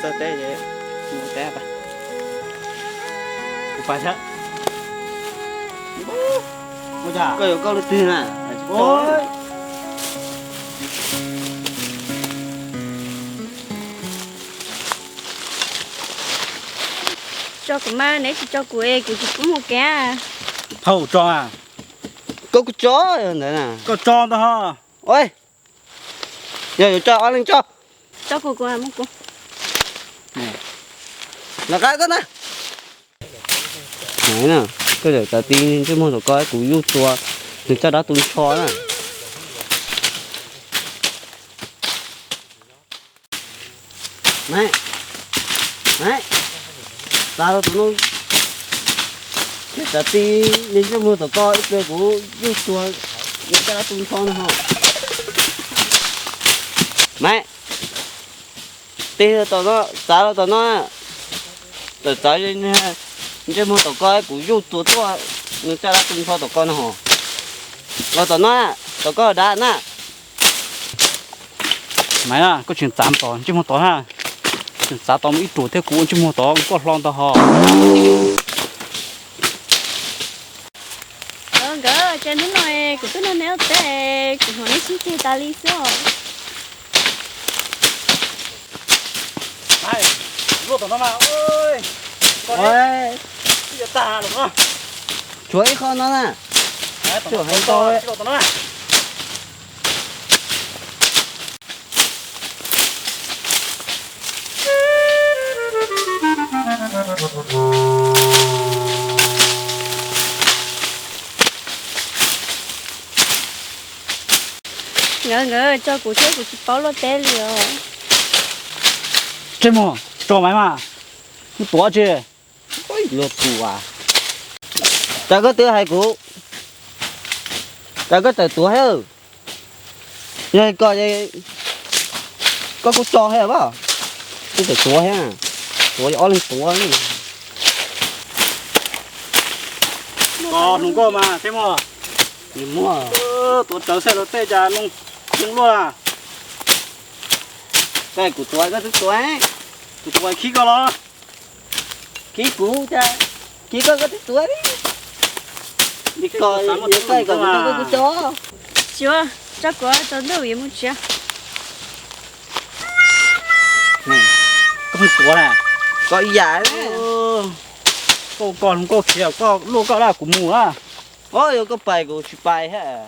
Sao té vậy? Mua té ba. Phải thế. Mua chả? Có có được tiền à? Ôi. cho của má nãy cho của em của chị cũng một cái Thầu cho à? Có cái chó rồi nè nè. Có cho đó ha. Ôi. Giờ cho ăn lên cho. cho của làm không Là cái nè. Này nè, cái giờ ta tin chứ mua đồ coi cũng yêu chua, thì cho đó tôi cho nè. Này, này, sao tụi nó, ta tin nên chứ mua đồ coi cái cũng yêu chua, thì cho đó tôi cho nè ha. Này, tin tụi nó, sao tụi nó, tụi nó chứ mua tàu coi cũng yêu chua chua, nên cho đó tôi cho tàu coi nè ha. Rồi tụi nó, tụi coi đã nè. Mày à, có chuyện giảm tỏ chứ một tỏ ha. Chuyện giá tỏ ít tuổi thế cũ chứ một tỏ có lon tỏ hò. gỡ trên nó nói của tôi nó néo tệ của họ nó chỉ chơi ta lý số Này, lúa tỏ nó mà ơi. Ôi, Bây giờ tà đúng không? chuối con nó nè. Chưa hay to đấy. Tỏ nó à? ngỡ cho của thế của chị bảo lo té liều Chứ mà, cho mày mà. Nó tỏ chứ. Ôi, lột tù à. Chả có tứa hai cú. Chả có tờ tùa hết. Đây coi đây. Có cho hết không? Cái tờ tùa hết à. Tùa cho lên tùa này. Còn đúng có mà, thế mà. Nhưng mua. Tụi cháu xe nó tê chà luôn. Nhưng luôn à. Cái của tùa có tùa ấy. Tụi tụi khí có nó. Khí cú cha. Khí có tùa đi. Đi coi những cái của nó có chó. chưa cho của cho đâu vậy muốn chưa Này, Có một tụi này. có dài đấy. Có còn không có kiểu có luôn có là của mù á. Ôi, có bài của chị bài hết.